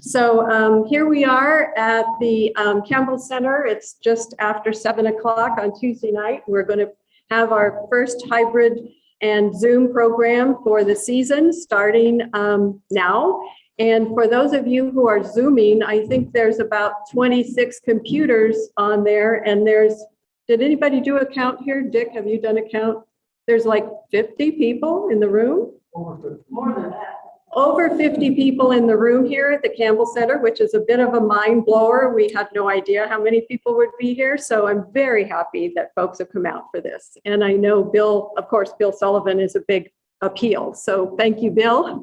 So here we are at the Campbell Center. It's just after 7 o'clock on Tuesday night. We're going to have our first hybrid and Zoom program for the season starting now. And for those of you who are Zooming, I think there's about 26 computers on there. And did anybody do a count here? Dick, have you done a count? There's like 50 people in the room. More than that. Over 50 people in the room here at the Campbell Center, which is a bit of a mind blower. We had no idea how many people would be here. So I'm very happy that folks have come out for this. And I know Bill, of course, Bill Sullivan is a big appeal. So thank you, Bill,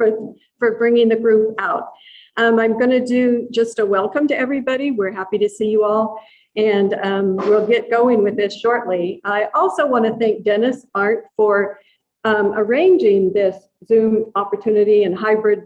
for bringing the group out. I'm going to do just a welcome to everybody. We're happy to see you all. And we'll get going with this shortly. I also want to thank Dennis Arndt for arranging this Zoom opportunity and hybrid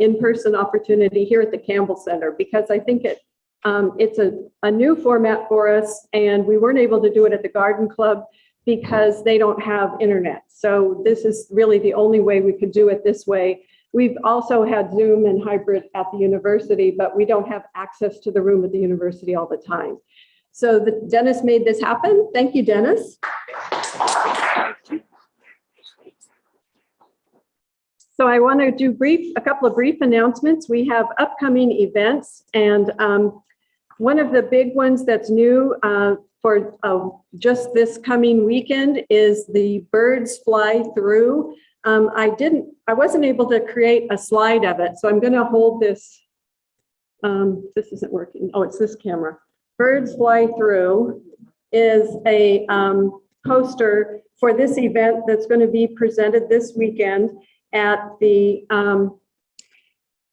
in-person opportunity here at the Campbell Center, because I think it's a new format for us, and we weren't able to do it at the Garden Club because they don't have internet. So this is really the only way we could do it this way. We've also had Zoom and hybrid at the university, but we don't have access to the room at the university all the time. So Dennis made this happen. Thank you, Dennis. So I want to do a couple of brief announcements. We have upcoming events, and one of the big ones that's new for just this coming weekend is the Birds Fly Through. I wasn't able to create a slide of it, so I'm going to hold this. This isn't working. Oh, it's this camera. Birds Fly Through is a poster for this event that's going to be presented this weekend at the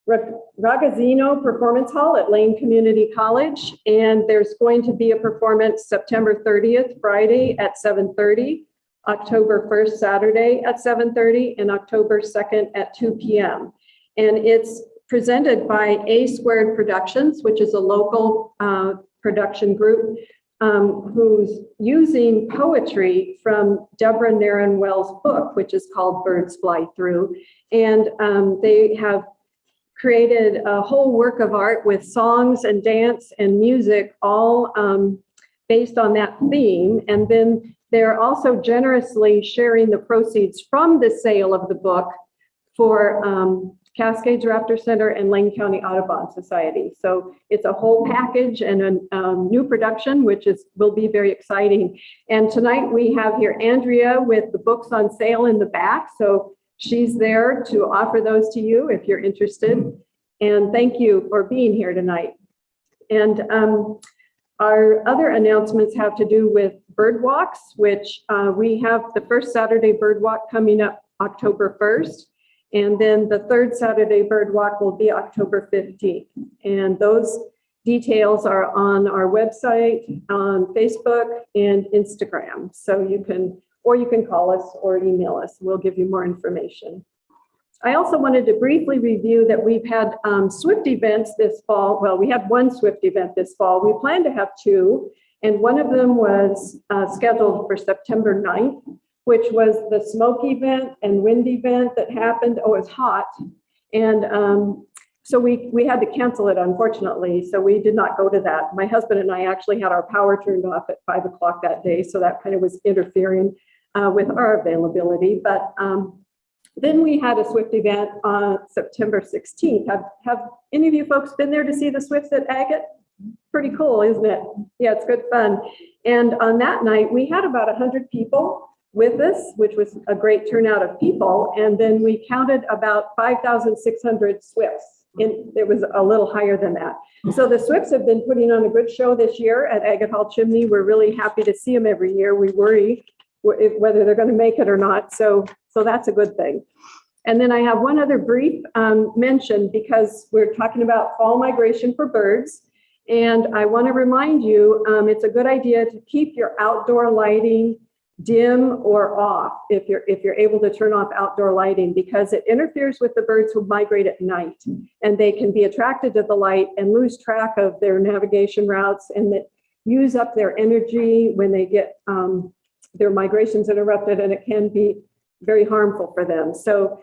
Ragazzino Performance Hall at Lane Community College. And there's going to be a performance September 30th, Friday at 7:30, October 1st, Saturday at 7:30, and October 2nd at 2 p.m. And it's presented by A Squared Productions, which is a local production group who's using poetry from Deborah Narenwell's book, which is called Birds Fly Through. And they have created a whole work of art with songs and dance and music, all based on that theme. And then they're also generously sharing the proceeds from the sale of the book for Cascades Raptor Center and Lane County Audubon Society. So it's a whole package and a new production, which will be very exciting. And tonight we have here Andrea with the books on sale in the back. So she's there to offer those to you if you're interested. And thank you for being here tonight. And our other announcements have to do with bird walks, which we have the first Saturday bird walk coming up October 1st. And then the third Saturday bird walk will be October 15th. And those details are on our website, on Facebook and Instagram. So you can call us or email us. We'll give you more information. I also wanted to briefly review that we've had SWIFT events this fall. Well, we had one SWIFT event this fall. We plan to have two, and one of them was scheduled for September 9th. Which was the smoke event and wind event that happened. Oh, it was hot. And so we had to cancel it, unfortunately. So we did not go to that. My husband and I actually had our power turned off at 5 o'clock that day. So that kind of was interfering with our availability. But then we had a SWIFT event on September 16th. Have any of you folks been there to see the Swifts at Agate? Pretty cool, isn't it? Yeah, it's good fun. And on that night, we had about 100 people with us, which was a great turnout of people. And then we counted about 5,600 Swifts. It was a little higher than that. So the Swifts have been putting on a good show this year at Agate Hall Chimney. We're really happy to see them every year. We worry whether they're going to make it or not. So that's a good thing. And then I have one other brief mention, because we're talking about fall migration for birds. And I want to remind you, it's a good idea to keep your outdoor lighting dim or off if you're able to turn off outdoor lighting, because it interferes with the birds who migrate at night, and they can be attracted to the light and lose track of their navigation routes, and that use up their energy when they get their migrations interrupted, and it can be very harmful for them. So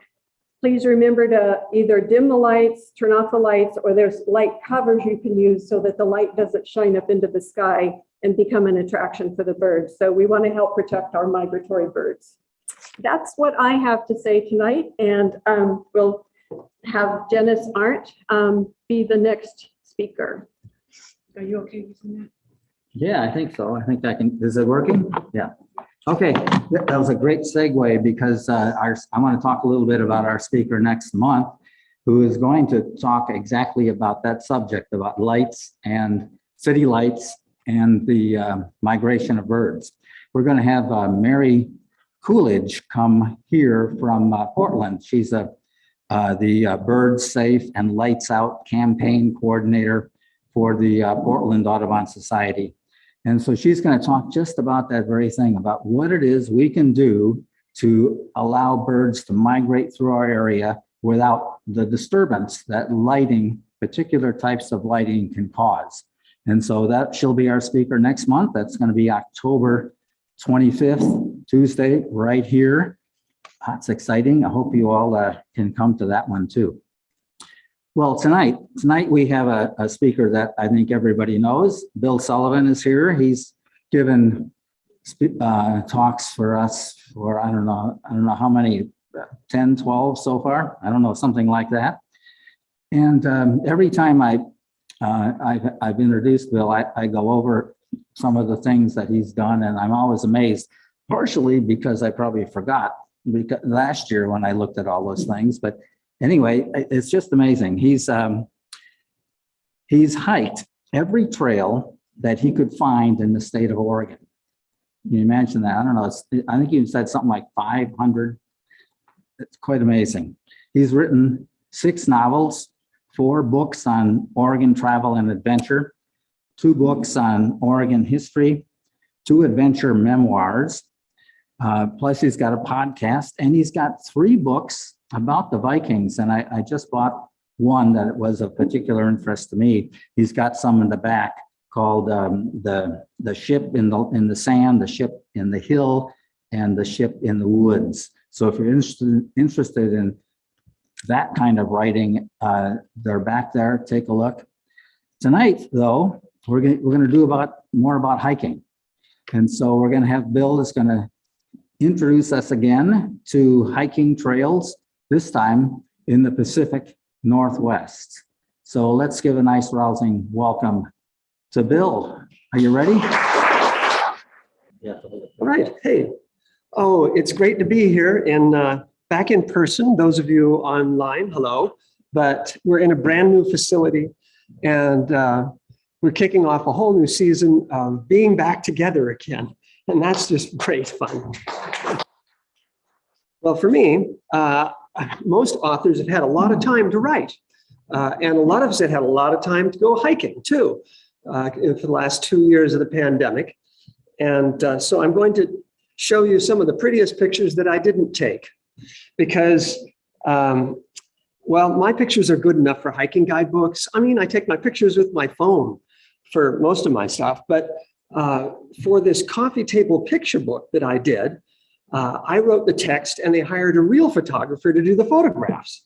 Please remember to either dim the lights, turn off the lights, or there's light covers you can use so that the light doesn't shine up into the sky and become an attraction for the birds. So we want to help protect our migratory birds. That's what I have to say tonight, and we'll have Janice Arndt be the next speaker. Are you okay using that? Yeah, I think so. I think I can. Is it working? Yeah. Okay, that was a great segue because I want to talk a little bit about our speaker next month, who is going to talk exactly about that subject, about lights and city lights and the migration of birds. We're going to have Mary Coolidge come here from Portland. She's the Bird Safe and Lights Out campaign coordinator for the Portland Audubon Society. And so she's going to talk just about that very thing, about what it is we can do to allow birds to migrate through our area without the disturbance that lighting, particular types of lighting, can cause. And so that she'll be our speaker next month. That's going to be October 25th, Tuesday, right here. That's exciting. I hope you all can come to that one too. Well, tonight we have a speaker that I think everybody knows. Bill Sullivan is here. He's given talks for us for, I don't know how many, 10, 12 so far. I don't know, something like that. And every time I've introduced Bill, I go over some of the things that he's done, and I'm always amazed, partially because I probably forgot last year when I looked at all those things. But anyway, it's just amazing. He's hiked every trail that he could find in the state of Oregon. Can you imagine that? I don't know. I think he said something like 500. It's quite amazing. He's written 6 novels, 4 books on Oregon travel and adventure, 2 books on Oregon history, 2 adventure memoirs. Plus he's got a podcast, and he's got 3 books about the Vikings. And I just bought one that was of particular interest to me. He's got some in the back called the ship in the sand, the ship in the hill, and the ship in the woods. So if you're interested in that kind of writing, they're back there. Take a look. Tonight, though, we're going to do more about hiking. And so we're going to have Bill is going to introduce us again to hiking trails, this time in the Pacific Northwest. So let's give a nice rousing welcome to Bill. Are you ready? Yeah. All right. Hey. Oh, it's great to be here and back in person. Those of you online, hello. But we're in a brand new facility, and we're kicking off a whole new season of being back together again. And that's just great fun. Well, for me, most authors have had a lot of time to write. And a lot of us have had a lot of time to go hiking too, for the last 2 years of the pandemic. And so I'm going to show you some of the prettiest pictures that I didn't take because, well, my pictures are good enough for hiking guidebooks. I mean, I take my pictures with my phone for most of my stuff, but for this coffee table picture book that I did, I wrote the text and they hired a real photographer to do the photographs.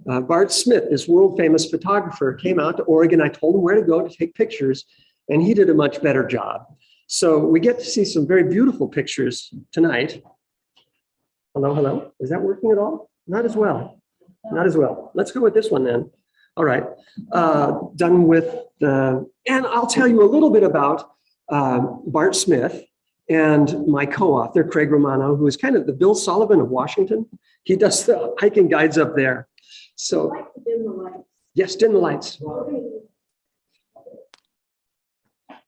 Bart Smith, this world famous photographer, came out to Oregon. I told him where to go to take pictures, and he did a much better job. So we get to see some very beautiful pictures tonight. Hello, hello. Is that working at all? Not as well. Not as well. Let's go with this one then. All right. Done with the, and I'll tell you a little bit about Bart Smith and my co-author, Craig Romano, who is kind of the Bill Sullivan of Washington. He does the hiking guides up there. So, dim the lights. Yes, dim the lights.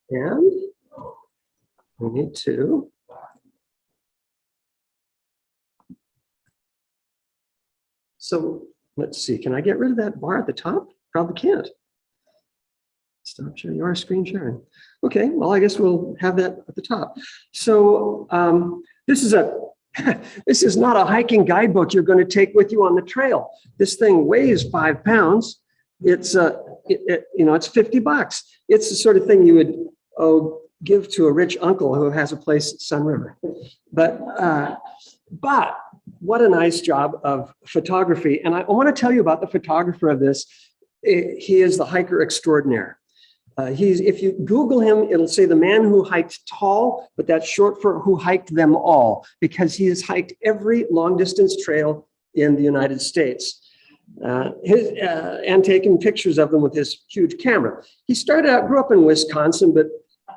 And we need to. So let's see, can I get rid of that bar at the top? Probably can't. Stop sharing your screen sharing. Okay, well, I guess we'll have that at the top. So this is not a hiking guidebook you're going to take with you on the trail. This thing weighs 5 pounds. It's it's $50. It's the sort of thing you would give to a rich uncle who has a place at Sun River. But what a nice job of photography. And I want to tell you about the photographer of this. He is the hiker extraordinaire. If you Google him, it'll say the man who hiked tall, but that's short for who hiked them all, because he has hiked every long distance trail in the United States. And taken pictures of them with his huge camera. He started out, grew up in Wisconsin, but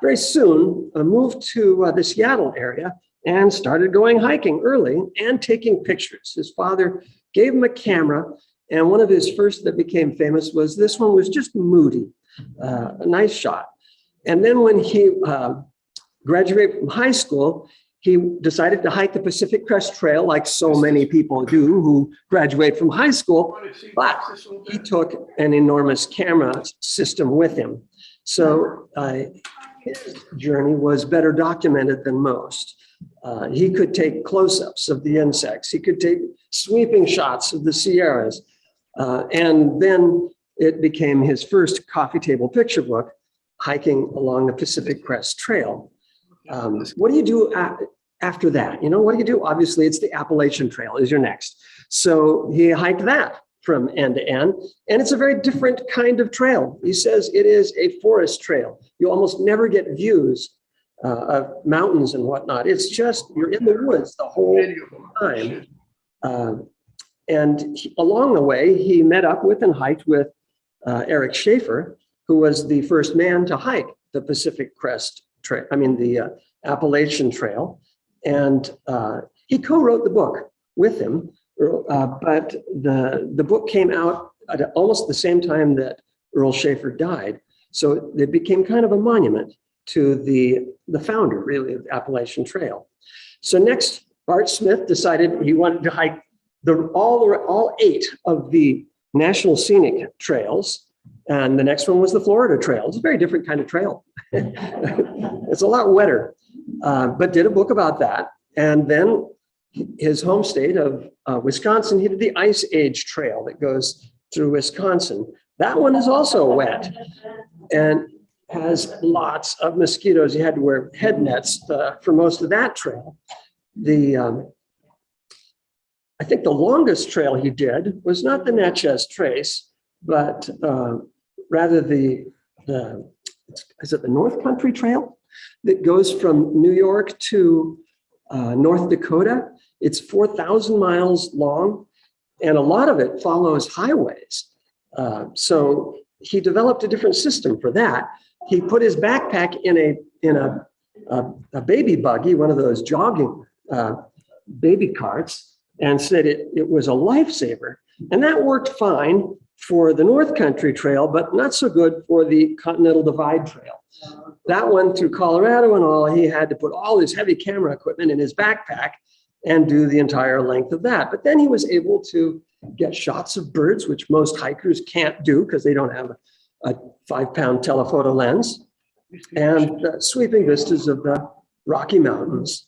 very soon moved to the Seattle area and started going hiking early and taking pictures. His father gave him a camera, and one of his first that became famous was this one was just moody, a nice shot. And then when he graduated from high school, he decided to hike the Pacific Crest Trail, like so many people do who graduate from high school, but he took an enormous camera system with him. So his journey was better documented than most. He could take close-ups of the insects. He could take sweeping shots of the Sierras. And then it became his first coffee table picture book, hiking along the Pacific Crest Trail. What do you do after that? You know, what do you do? Obviously, it's the Appalachian Trail is your next. So he hiked that from end to end, and it's a very different kind of trail. He says it is a forest trail. You almost never get views of mountains and whatnot. It's just, you're in the woods the whole time. Along the way, he met up with and hiked with Eric Schaefer, who was the first man to hike the Pacific Crest Trail, the Appalachian Trail. And he co-wrote the book with him, but the book came out at almost the same time that Earl Schaefer died. So it became kind of a monument to the founder, really, of the Appalachian Trail. So next, Bart Smith decided he wanted to hike all 8 of the National Scenic Trails. And the next one was the Florida Trail. It's a very different kind of trail. It's a lot wetter, but did a book about that. And then his home state of Wisconsin, he did the Ice Age Trail that goes through Wisconsin. That one is also wet and has lots of mosquitoes. You had to wear head nets for most of that trail. I think the longest trail he did was not the Natchez Trace, but rather is it the North Country Trail that goes from New York to North Dakota? It's 4,000 miles long, and a lot of it follows highways. So he developed a different system for that. He put his backpack in a baby buggy, one of those jogging baby carts, and said it was a lifesaver. And that worked fine for the North Country Trail, but not so good for the Continental Divide Trail. That one through Colorado and all, he had to put all his heavy camera equipment in his backpack and do the entire length of that. But then he was able to get shots of birds, which most hikers can't do because they don't have a 5-pound telephoto lens, and sweeping vistas of the Rocky Mountains.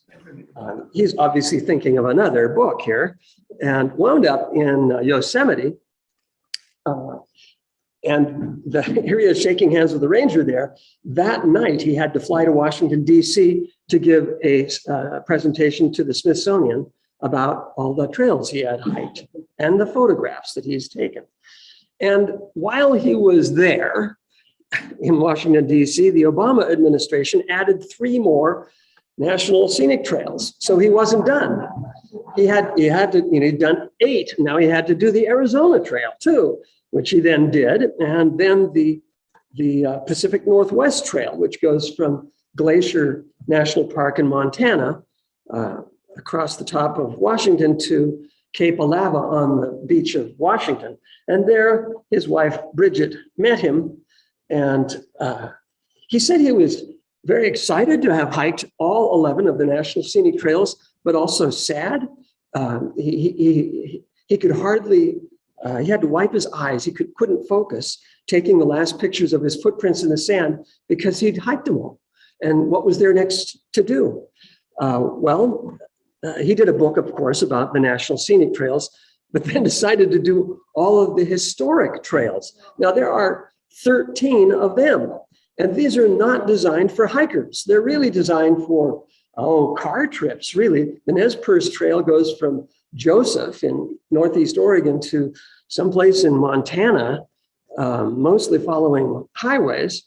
He's obviously thinking of another book here, and wound up in Yosemite. And here he is shaking hands with the ranger there. That night, he had to fly to Washington, D.C. to give a presentation to the Smithsonian about all the trails he had hiked and the photographs that he's taken. And while he was there in Washington, D.C., the Obama administration added 3 more National Scenic Trails. So he wasn't done. He had to, he'd done 8. Now he had to do the Arizona Trail too, which he then did. And then the Pacific Northwest Trail, which goes from Glacier National Park in Montana across the top of Washington to Cape Alava on the beach of Washington. And there his wife, Bridget, met him. And he said he was very excited to have hiked all 11 of the National Scenic Trails, but also sad. He could hardly, he had to wipe his eyes. He couldn't focus, taking the last pictures of his footprints in the sand because he'd hiked them all. And what was there next to do? He did a book, of course, about the National Scenic Trails, but then decided to do all of the historic trails. Now, there are 13 of them. And these are not designed for hikers. They're really designed for, car trips, really. The Nez Perce Trail goes from Joseph in Northeast Oregon to someplace in Montana, mostly following highways,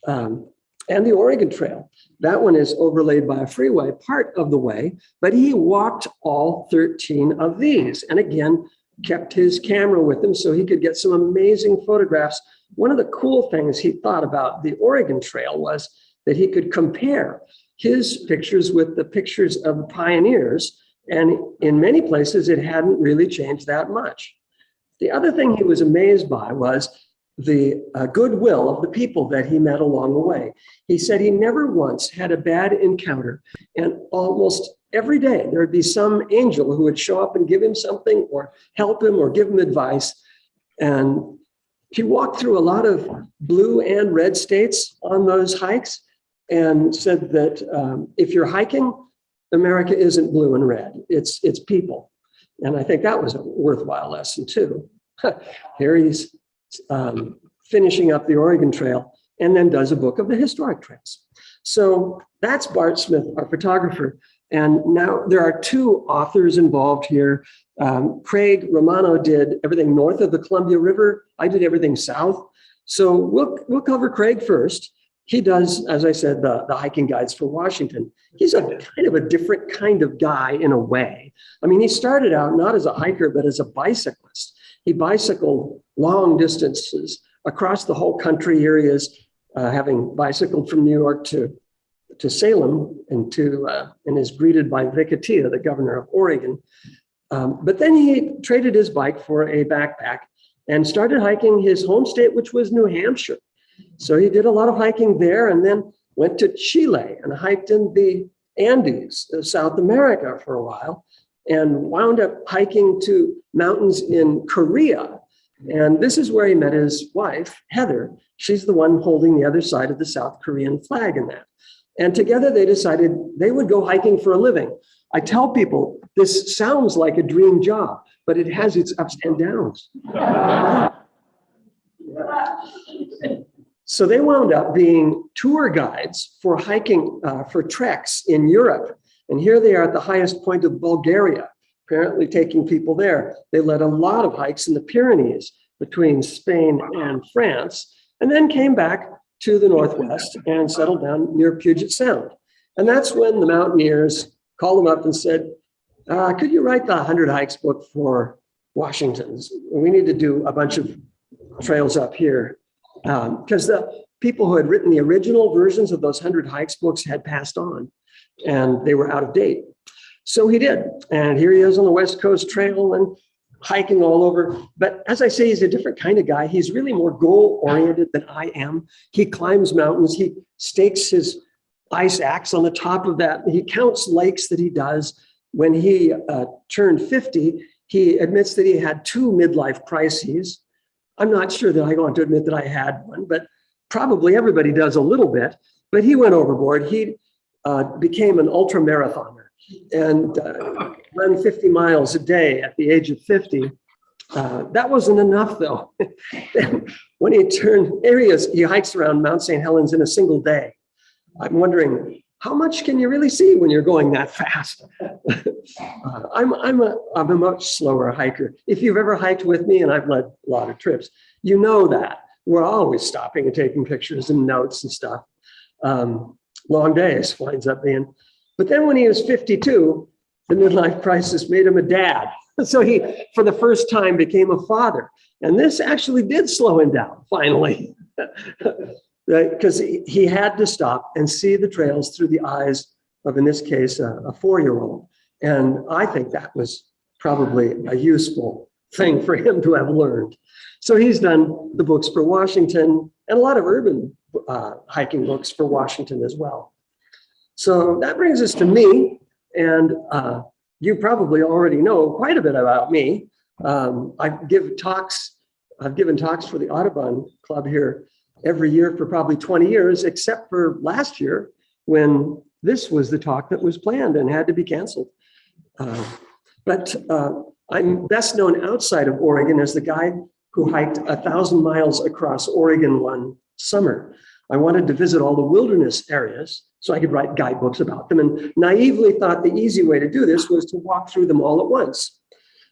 and the Oregon Trail. That one is overlaid by a freeway part of the way, but he walked all 13 of these. And again, kept his camera with him so he could get some amazing photographs. One of the cool things he thought about the Oregon Trail was that he could compare his pictures with the pictures of the pioneers. And in many places, it hadn't really changed that much. The other thing he was amazed by was the goodwill of the people that he met along the way. He said he never once had a bad encounter, and almost every day there would be some angel who would show up and give him something or help him or give him advice. And he walked through a lot of blue and red states on those hikes and said that if you're hiking, America isn't blue and red, it's people. And I think that was a worthwhile lesson too. Here he's finishing up the Oregon Trail and then does a book of the historic trails. So that's Bart Smith, our photographer. And now there are two authors involved here. Craig Romano did everything north of the Columbia River. I did everything south. So we'll cover Craig first. He does, as I said, the hiking guides for Washington. He's a kind of a different kind of guy in a way. I mean, he started out not as a hiker, but as a bicyclist. He bicycled long distances across the whole country areas, having bicycled from New York to Salem and is greeted by Vic Atiyeh, the governor of Oregon. But then he traded his bike for a backpack and started hiking his home state, which was New Hampshire. So he did a lot of hiking there and then went to Chile and hiked in the Andes of South America for a while and wound up hiking to mountains in Korea. And this is where he met his wife, Heather. She's the one holding the other side of the South Korean flag in that. And together they decided they would go hiking for a living. I tell people this sounds like a dream job, but it has its ups and downs. So they wound up being tour guides for hiking, for treks in Europe. And here they are at the highest point of Bulgaria, apparently taking people there. They led a lot of hikes in the Pyrenees between Spain and France, and then came back to the Northwest and settled down near Puget Sound. And that's when the mountaineers called them up and said, could you write the 100 Hikes book for Washington's? We need to do a bunch of trails up here. Because the people who had written the original versions of those 100 Hikes books had passed on and they were out of date. So he did. And here he is on the West Coast Trail and hiking all over. But as I say, he's a different kind of guy. He's really more goal-oriented than I am. He climbs mountains. He stakes his ice axe on the top of that. He counts lakes that he does. When he turned 50, he admits that he had 2 midlife crises. I'm not sure that I want to admit that I had one, but probably everybody does a little bit. But he went overboard. He became an ultra marathoner and ran 50 miles a day at the age of 50. That wasn't enough, though. When he turned areas, he hikes around Mount St. Helens in a single day. I'm wondering, how much can you really see when you're going that fast? I'm a much slower hiker. If you've ever hiked with me, and I've led a lot of trips, you know that we're always stopping and taking pictures and notes and stuff. Long days winds up being. But then when he was 52, the midlife crisis made him a dad. So he, for the first time, became a father. And this actually did slow him down, finally. Because he had to stop and see the trails through the eyes of, in this case, a 4-year-old. And I think that was probably a useful thing for him to have learned. So he's done the books for Washington and a lot of urban hiking books for Washington as well. So that brings us to me. And you probably already know quite a bit about me. I've given talks for the Audubon Club here every year for probably 20 years, except for last year when this was the talk that was planned and had to be canceled. But I'm best known outside of Oregon as the guy who hiked 1,000 miles across Oregon one summer. I wanted to visit all the wilderness areas so I could write guidebooks about them, and naively thought the easy way to do this was to walk through them all at once.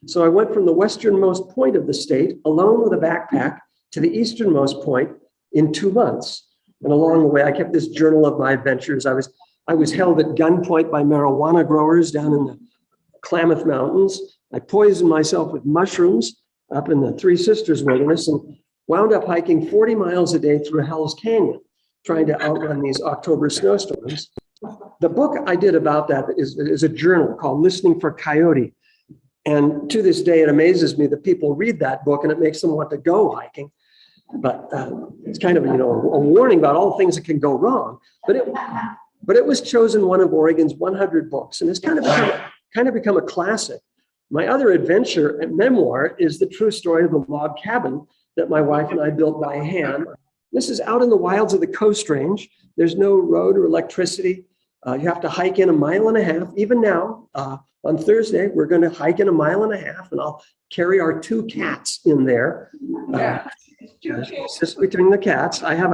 So I went from the westernmost point of the state, alone with a backpack, to the easternmost point in 2 months. And along the way, I kept this journal of my adventures. I was held at gunpoint by marijuana growers down in the Klamath Mountains. I poisoned myself with mushrooms up in the Three Sisters Wilderness and wound up hiking 40 miles a day through Hell's Canyon, trying to outrun these October snowstorms. The book I did about that is a journal called Listening for Coyote. And to this day, it amazes me that people read that book and it makes them want to go hiking. But it's kind of, a warning about all the things that can go wrong. But it was chosen one of Oregon's 100 books, and it's kind of become a classic. My other adventure and memoir is the true story of the log cabin that my wife and I built by hand. This is out in the wilds of the Coast Range. There's no road or electricity. You have to hike in 1.5 miles. Even now, on Thursday, we're going to hike in 1.5 miles, and I'll carry our 2 cats in there. Just between the cats, I have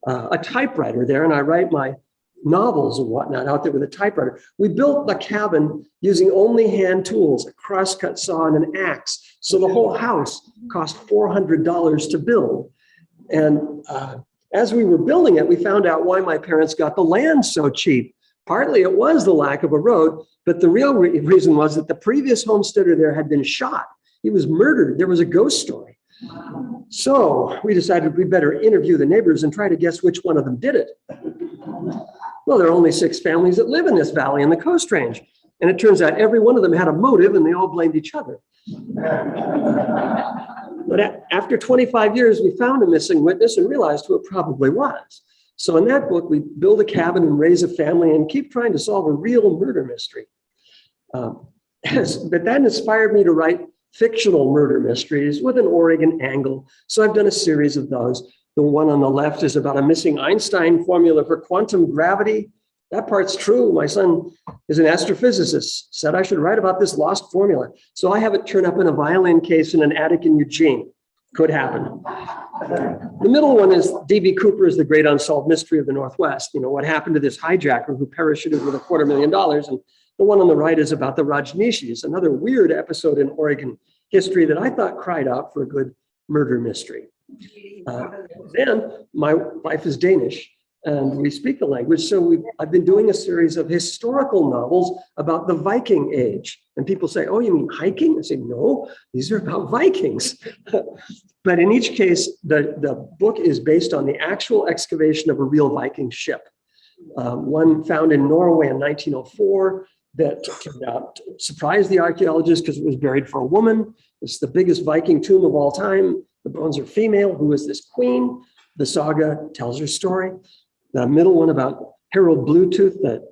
a typewriter there, and I write my novels and whatnot out there with a typewriter. We built the cabin using only hand tools, a crosscut saw and an axe. So the whole house cost $400 to build. And as we were building it, we found out why my parents got the land so cheap. Partly it was the lack of a road, but the real reason was that the previous homesteader there had been shot. He was murdered. There was a ghost story. So we decided we better interview the neighbors and try to guess which one of them did it. Well, there are only 6 families that live in this valley in the Coast Range. And it turns out every one of them had a motive and they all blamed each other. But after 25 years, we found a missing witness and realized who it probably was. So in that book, we build a cabin and raise a family and keep trying to solve a real murder mystery. But that inspired me to write fictional murder mysteries with an Oregon angle. So I've done a series of those. The one on the left is about a missing Einstein formula for quantum gravity. That part's true. My son is an astrophysicist, said I should write about this lost formula. So I have it turned up in a violin case in an attic in Eugene. Could happen. The middle one is D.B. Cooper's The Great Unsolved Mystery of the Northwest. What happened to this hijacker who parachuted with $250,000. And the one on the right is about the Rajneeshis, another weird episode in Oregon history that I thought cried out for a good murder mystery. Then my wife is Danish and we speak the language. So I've been doing a series of historical novels about the Viking Age. And people say, oh, you mean hiking? I say, no, these are about Vikings. But in each case, the book is based on the actual excavation of a real Viking ship. One found in Norway in 1904 that turned out to surprise the archaeologists because it was buried for a woman. It's the biggest Viking tomb of all time. The bones are female. Who is this queen? The saga tells her story. The middle one about Harold Bluetooth, the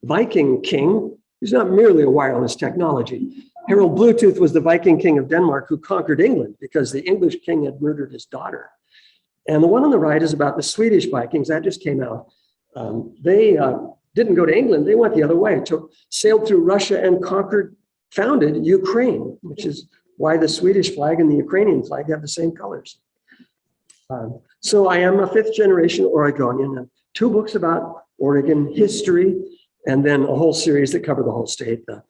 Viking king, who's not merely a wireless technology. Harold Bluetooth was the Viking king of Denmark who conquered England because the English king had murdered his daughter. And the one on the right is about the Swedish Vikings. That just came out. They didn't go to England. They went the other way, sailed through Russia and founded Ukraine, which is why the Swedish flag and the Ukrainian flag have the same colors. So I am a 5th generation Oregonian. 2 books about Oregon history, and then a whole series that cover the whole state, the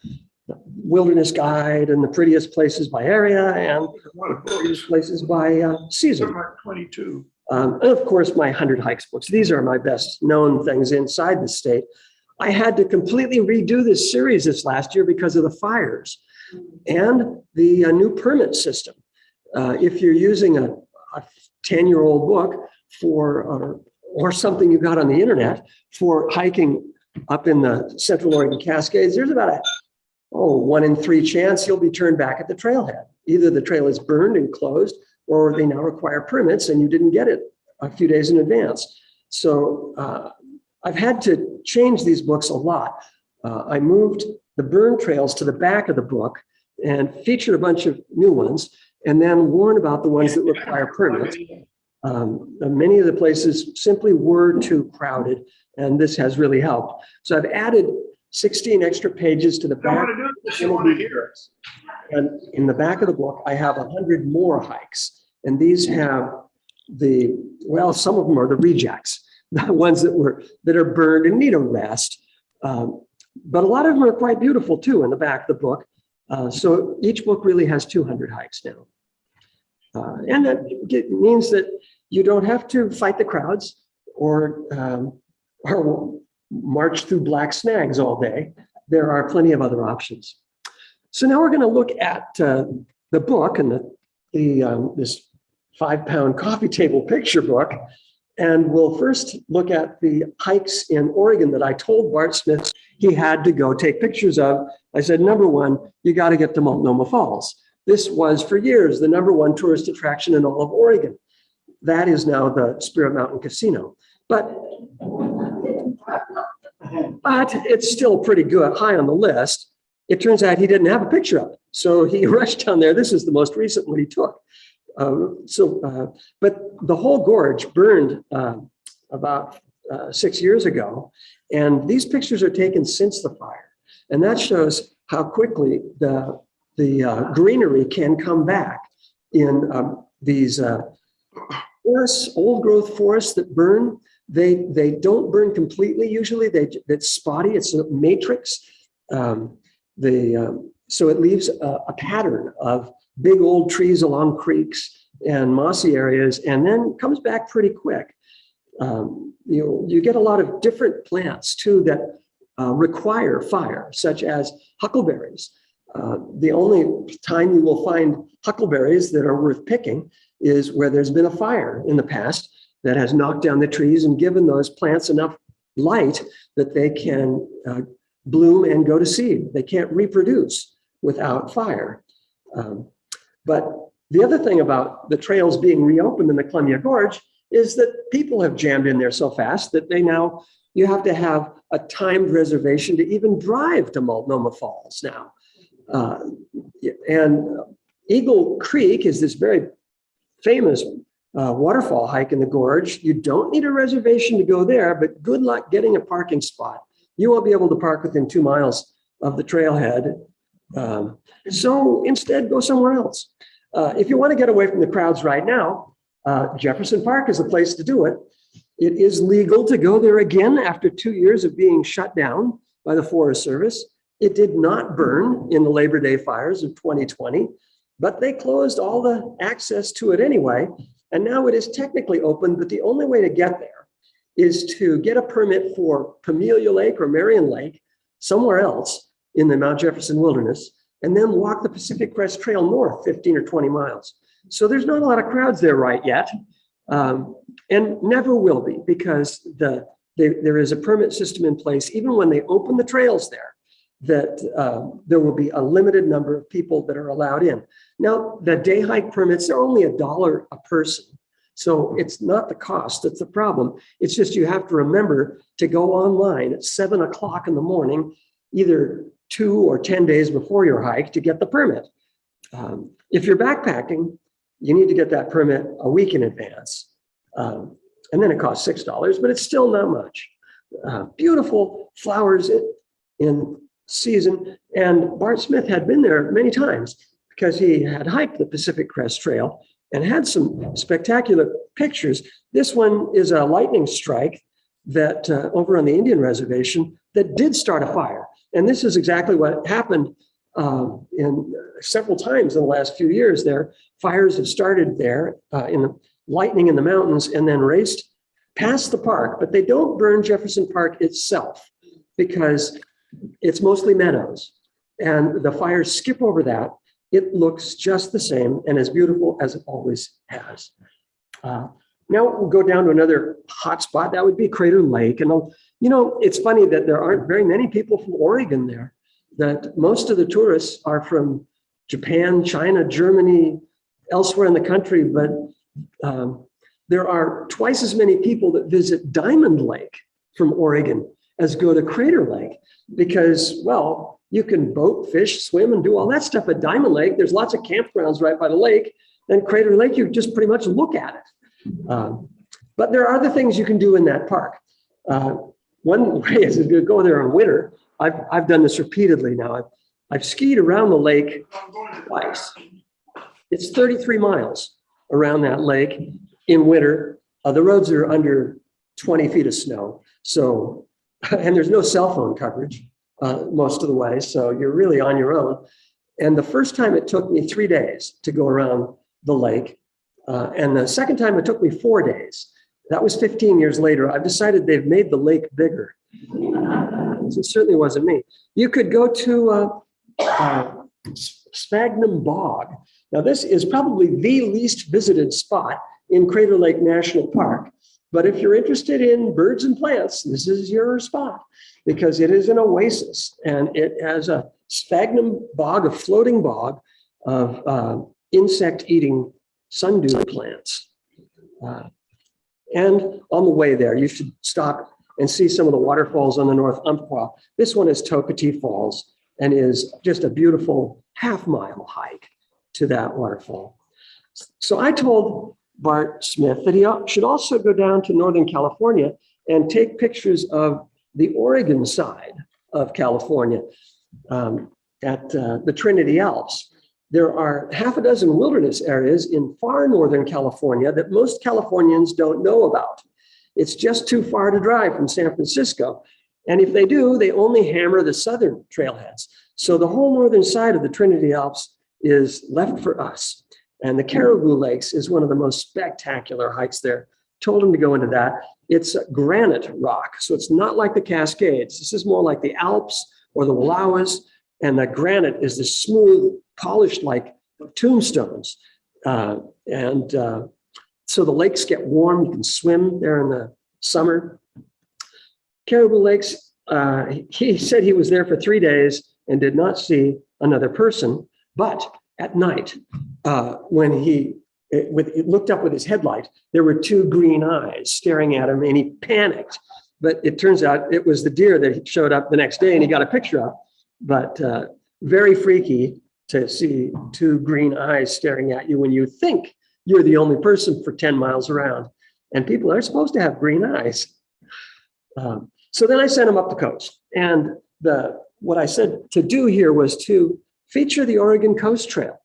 Wilderness Guide and the prettiest places by area and the prettiest places by season. 22. And of course, my 100 Hikes books. These are my best known things inside the state. I had to completely redo this series this last year because of the fires and the new permit system. If you're using a 10-year-old book or something you got on the internet for hiking up in the Central Oregon Cascades, there's about a 1 in 3 chance you'll be turned back at the trailhead. Either the trail is burned and closed, or they now require permits and you didn't get it a few days in advance. So I've had to change these books a lot. I moved the burn trails to the back of the book and featured a bunch of new ones, and then warn about the ones that require permits. Many of the places simply were too crowded, and this has really helped. So I've added 16 extra pages to the back. And in the back of the book, I have 100 more hikes. And these have some of them are the rejects, the ones that are burned and need a rest. But a lot of them are quite beautiful too in the back of the book. So each book really has 200 hikes now. And that means that you don't have to fight the crowds or march through black snags all day. There are plenty of other options. So now we're going to look at the book and this 5-pound coffee table picture book. And we'll first look at the hikes in Oregon that I told Bart Smith he had to go take pictures of. I said, number one, you got to get to Multnomah Falls. This was for years the #1 tourist attraction in all of Oregon. That is now the Spirit Mountain Casino. But it's still pretty good, high on the list. It turns out he didn't have a picture of it. So he rushed down there. This is the most recent one he took. But the whole gorge burned about 6 years ago. And these pictures are taken since the fire. And that shows how quickly the greenery can come back in these forests, old growth forests that burn. They don't burn completely usually. It's spotty. It's a matrix. So it leaves a pattern of big old trees along creeks and mossy areas, and then comes back pretty quick. You get a lot of different plants too that require fire, such as huckleberries. The only time you will find huckleberries that are worth picking is where there's been a fire in the past that has knocked down the trees and given those plants enough light that they can bloom and go to seed. They can't reproduce without fire. But the other thing about the trails being reopened in the Columbia Gorge is that people have jammed in there so fast that you have to have a timed reservation to even drive to Multnomah Falls now. And Eagle Creek is this very famous waterfall hike in the gorge. You don't need a reservation to go there, but good luck getting a parking spot. You won't be able to park within 2 miles of the trailhead. So instead, go somewhere else. If you want to get away from the crowds right now, Jefferson Park is a place to do it. It is legal to go there again after 2 years of being shut down by the Forest Service. It did not burn in the Labor Day fires of 2020, but they closed all the access to it anyway. And now it is technically open, but the only way to get there is to get a permit for Pamelia Lake or Marion Lake, somewhere else in the Mount Jefferson Wilderness, and then walk the Pacific Crest Trail north 15 or 20 miles. So there's not a lot of crowds there right yet, and never will be, because there is a permit system in place, even when they open the trails there, that there will be a limited number of people that are allowed in. Now, the day hike permits are only $1 a person. So it's not the cost that's the problem. It's just you have to remember to go online at 7 o'clock in the morning, either 2 or 10 days before your hike, to get the permit. If you're backpacking, you need to get that permit a week in advance. And then it costs $6, but it's still not much. Beautiful flowers in season. And Bart Smith had been there many times because he had hiked the Pacific Crest Trail and had some spectacular pictures. This one is a lightning strike that over on the Indian reservation that did start a fire. And this is exactly what happened in several times in the last few years there. Fires have started there in the lightning in the mountains and then raced past the park, but they don't burn Jefferson Park itself because it's mostly meadows, and the fires skip over that. It looks just the same and as beautiful as it always has. Now we'll go down to another hot spot. That would be Crater Lake. And it's funny that there aren't very many people from Oregon there, that most of the tourists are from Japan, China, Germany, elsewhere in the country, but there are twice as many people that visit Diamond Lake from Oregon as go to Crater Lake, because, well, you can boat, fish, swim, and do all that stuff at Diamond Lake. There's lots of campgrounds right by the lake. And Crater Lake, you just pretty much look at it. But there are other things you can do in that park. One way is to go there in winter. I've done this repeatedly now. I've skied around the lake twice. It's 33 miles around that lake in winter. The roads are under 20 feet of snow. So, and there's no cell phone coverage most of the way. So you're really on your own. And the first time it took me 3 days to go around the lake. And the second time it took me 4 days. That was 15 years later. I've decided they've made the lake bigger. It certainly wasn't me. You could go to Sphagnum Bog. Now, this is probably the least visited spot in Crater Lake National Park. But if you're interested in birds and plants, this is your spot because it is an oasis and it has a sphagnum bog, a floating bog of insect-eating sundew plants. And on the way there, you should stop and see some of the waterfalls on the North Umpqua. This one is Tokatee Falls and is just a beautiful half-mile hike to that waterfall. So I told Bart Smith that he should also go down to Northern California and take pictures of the Oregon side of California at the Trinity Alps. There are half a dozen wilderness areas in far northern California that most Californians don't know about. It's just too far to drive from San Francisco. And if they do, they only hammer the southern trailheads. So the whole northern side of the Trinity Alps is left for us. And the Caribou Lakes is one of the most spectacular hikes there. Told him to go into that. It's granite rock, so it's not like the Cascades. This is more like the Alps or the Wallowas. And the granite is this smooth, polished like tombstones. So the lakes get warm. You can swim there in the summer. Caribou Lakes, he said he was there for 3 days and did not see another person. But at night, when he looked up with his headlight, there were 2 green eyes staring at him and he panicked. But it turns out it was the deer that showed up the next day and he got a picture of. But very freaky to see 2 green eyes staring at you when you think you're the only person for 10 miles around. And people are supposed to have green eyes. So then I sent him up the coast. And what I said to do here was to feature the Oregon Coast Trail,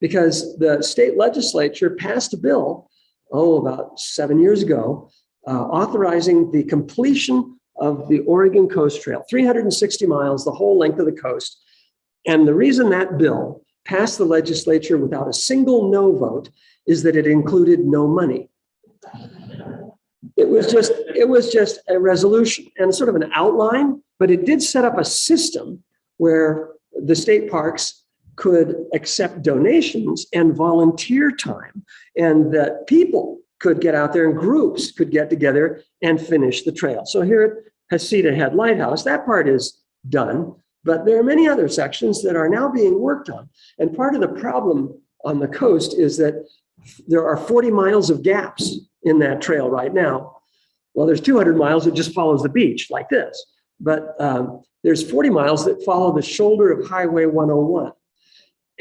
because the state legislature passed a bill, about 7 years ago, authorizing the completion of the Oregon Coast Trail, 360 miles, the whole length of the coast. And the reason that bill passed the legislature without a single no vote is that it included no money. It was just a resolution and sort of an outline, but it did set up a system where the state parks could accept donations and volunteer time, and that people could get out there and groups could get together and finish the trail. So here at Hasita Head Lighthouse, that part is done, but there are many other sections that are now being worked on. And part of the problem on the coast is that there are 40 miles of gaps in that trail right now. Well, there's 200 miles that just follows the beach like this, but there's 40 miles that follow the shoulder of Highway 101.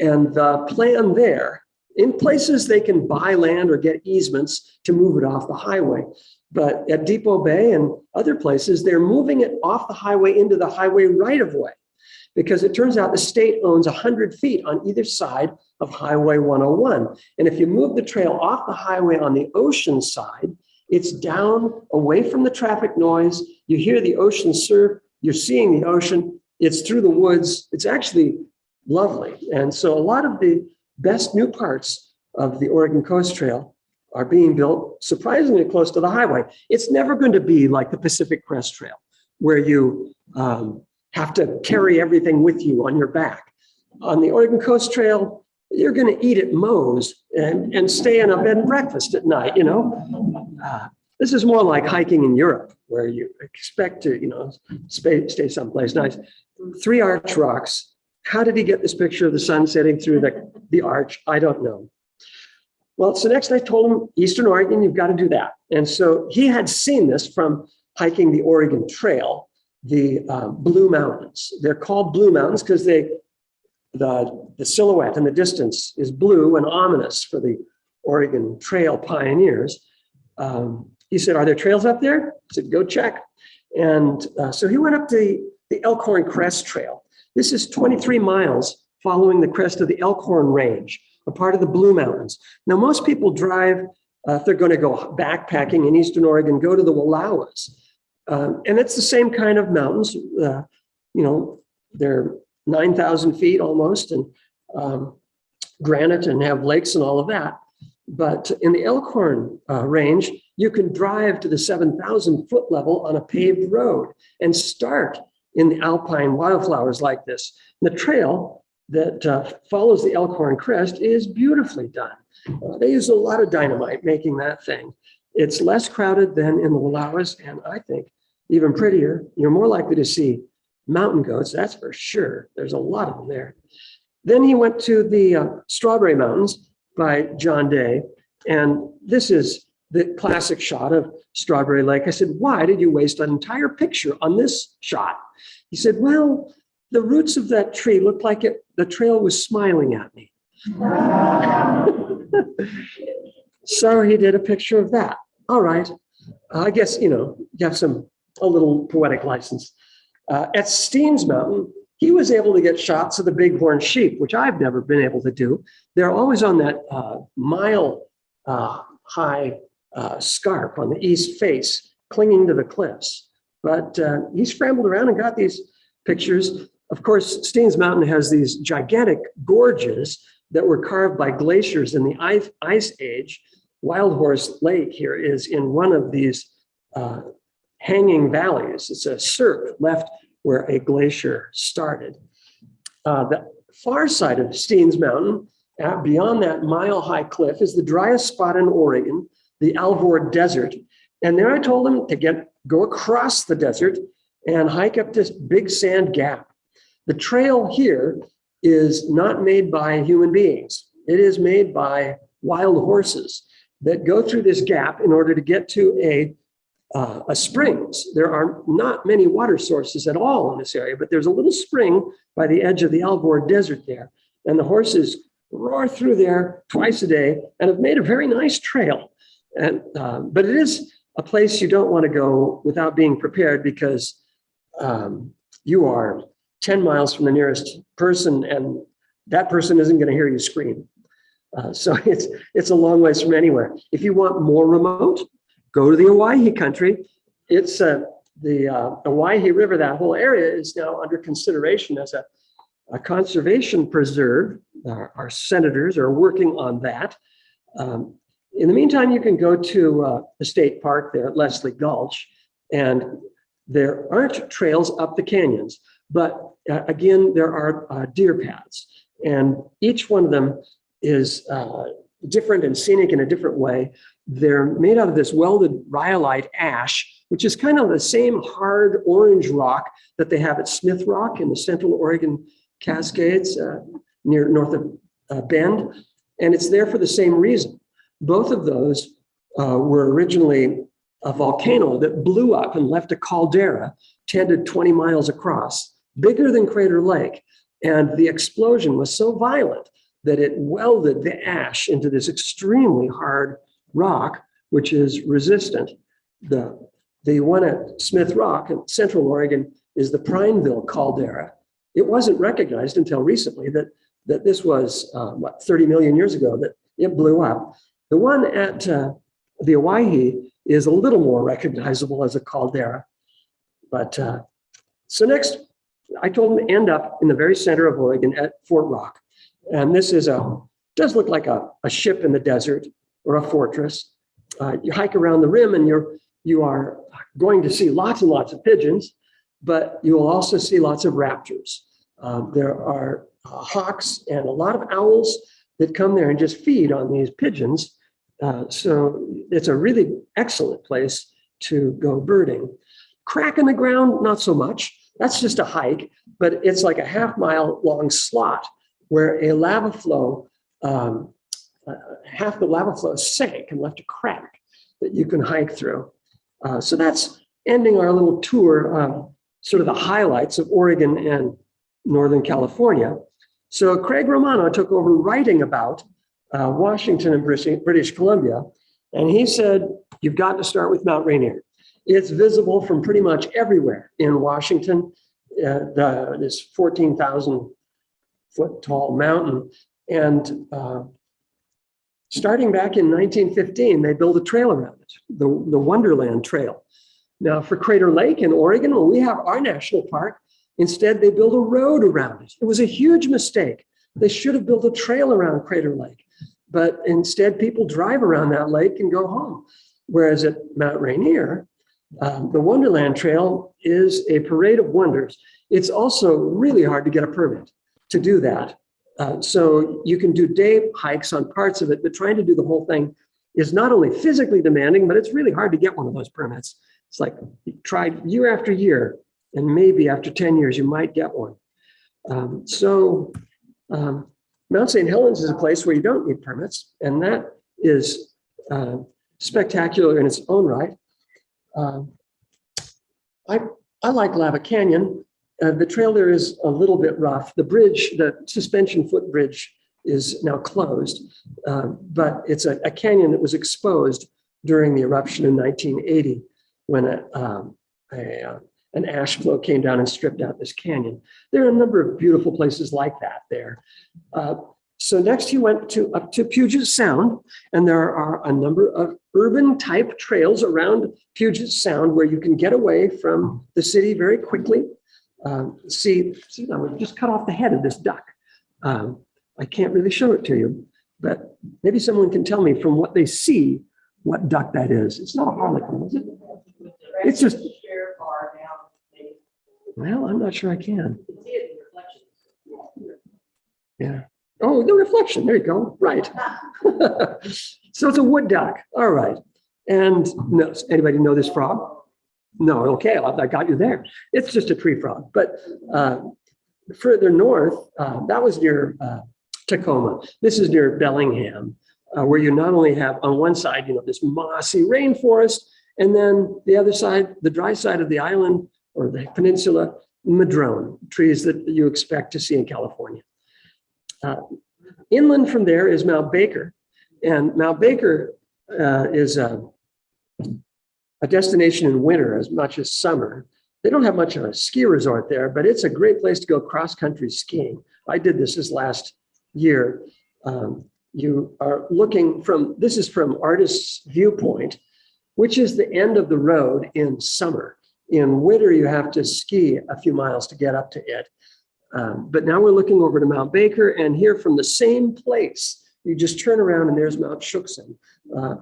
And the plan there, in places they can buy land or get easements to move it off the highway. But at Depot Bay and other places, they're moving it off the highway into the highway right of way, because it turns out the state owns 100 feet on either side of Highway 101. And if you move the trail off the highway on the ocean side, it's down away from the traffic noise. You hear the ocean surf, you're seeing the ocean, it's through the woods. It's actually lovely. And so a lot of the best new parts of the Oregon Coast Trail are being built surprisingly close to the highway. It's never going to be like the Pacific Crest Trail, where you have to carry everything with you on your back. On the Oregon Coast Trail, you're going to eat at Moe's and stay in a bed and breakfast at night, This is more like hiking in Europe, where you expect to, stay someplace nice. 3 arch rocks. How did he get this picture of the sun setting through the arch? I don't know. Well, so next I told him, Eastern Oregon, you've got to do that. And so he had seen this from hiking the Oregon Trail, the Blue Mountains. They're called Blue Mountains because the silhouette in the distance is blue and ominous for the Oregon Trail pioneers. He said, are there trails up there? I said, go check. And so he went up to the Elkhorn Crest Trail. This is 23 miles following the crest of the Elkhorn Range, a part of the Blue Mountains. Now, most people drive, if they're going to go backpacking in Eastern Oregon, go to the Wallowas. And it's the same kind of mountains. They're 9,000 feet almost, and granite and have lakes and all of that. But in the Elkhorn range, you can drive to the 7,000-foot level on a paved road and start in the alpine wildflowers like this. The trail that follows the Elkhorn crest is beautifully done. They use a lot of dynamite making that thing. It's less crowded than in the Wallowas, and I think even prettier. You're more likely to see mountain goats, that's for sure. There's a lot of them there. Then he went to the Strawberry Mountains by John Day, and this is the classic shot of Strawberry Lake. I said, why did you waste an entire picture on this shot? He said, well, the roots of that tree looked like the trail was smiling at me. So he did a picture of that. All right. I guess, you have a little poetic license. At Steens Mountain, he was able to get shots of the bighorn sheep, which I've never been able to do. They're always on that mile high scarp on the east face, clinging to the cliffs. But he scrambled around and got these pictures. Of course, Steens Mountain has these gigantic gorges that were carved by glaciers in the ice age. Wild Horse Lake here is in one of these hanging valleys. It's a cirque left where a glacier started. The far side of Steens Mountain, beyond that mile-high cliff, is the driest spot in Oregon, the Alvord Desert. And there I told him to go across the desert and hike up this big sand gap. The trail here is not made by human beings. It is made by wild horses that go through this gap in order to get to a springs. There are not many water sources at all in this area, but there's a little spring by the edge of the Alvord Desert there. And the horses roar through there twice a day and have made a very nice trail. And but it is a place you don't want to go without being prepared, because you are 10 miles from the nearest person, and that person isn't going to hear you scream. So it's a long ways from anywhere. If you want more remote, go to the Owyhee country. It's the Owyhee River. That whole area is now under consideration as a conservation preserve. Our senators are working on that. In the meantime, you can go to the state park there at Leslie Gulch, and there aren't trails up the canyons, but again, there are deer paths, and each one of them is different and scenic in a different way. They're made out of this welded rhyolite ash, which is kind of the same hard orange rock that they have at Smith Rock in the Central Oregon Cascades north of Bend. And it's there for the same reason. Both of those were originally a volcano that blew up and left a caldera 10 to 20 miles across, bigger than Crater Lake. And the explosion was so violent that it welded the ash into this extremely hard rock, which is resistant. The one at Smith Rock in Central Oregon is the Prineville caldera. It wasn't recognized until recently that this was, 30 million years ago that it blew up. The one at the Owyhee is a little more recognizable as a caldera. But so next, I told him to end up in the very center of Oregon at Fort Rock. And this does look like a ship in the desert or a fortress. You hike around the rim and you are going to see lots and lots of pigeons, but you will also see lots of raptors. There are hawks and a lot of owls that come there and just feed on these pigeons. So it's a really excellent place to go birding. Crack in the ground, not so much. That's just a hike, but it's like a half-mile long slot where a lava flow, half the lava flow sank and left a crack that you can hike through. So that's ending our little tour, sort of the highlights of Oregon and Northern California. So Craig Romano took over writing about Washington and British Columbia, and he said, you've got to start with Mount Rainier. It's visible from pretty much everywhere in Washington. This 14,000 foot tall mountain. And starting back in 1915, they built a trail around it, the Wonderland Trail. Now for Crater Lake in Oregon, when we have our national park, instead they built a road around it. It was a huge mistake. They should have built a trail around Crater Lake, but instead people drive around that lake and go home. Whereas at Mount Rainier, the Wonderland Trail is a parade of wonders. It's also really hard to get a permit to do that. So you can do day hikes on parts of it, but trying to do the whole thing is not only physically demanding, but it's really hard to get one of those permits. It's like you tried year after year, and maybe after 10 years, you might get one. Mount St. Helens is a place where you don't need permits, and that is spectacular in its own right. I like Lava Canyon. The trail there is a little bit rough. The bridge, the suspension foot bridge, is now closed, but it's a canyon that was exposed during the eruption in 1980 when an ash flow came down and stripped out this canyon. There are a number of beautiful places like that there. So next he went up to Puget Sound, and there are a number of urban type trails around Puget Sound where you can get away from the city very quickly. See, now we've just cut off the head of this duck. I can't really show it to you, but maybe someone can tell me from what they see what duck that is. It's not a harlequin, is it? It's just. Well, I'm not sure I can. Yeah. Oh, the reflection. There you go. Right. So it's a wood duck. All right. And no, anybody know this frog? No. Okay. I got you there. It's just a tree frog. But further north, that was near Tacoma. This is near Bellingham, where you not only have on one side, this mossy rainforest, and then the other side, the dry side of the island or the peninsula, madrone, trees that you expect to see in California. Inland from there is Mount Baker, and Mount Baker is a destination in winter as much as summer. They don't have much of a ski resort there, but it's a great place to go cross-country skiing. I did this last year. You are looking from, this is from Artist's Viewpoint, which is the end of the road in summer. In winter, you have to ski a few miles to get up to it. But now we're looking over to Mount Baker, and here from the same place, you just turn around and there's Mount Shuksan,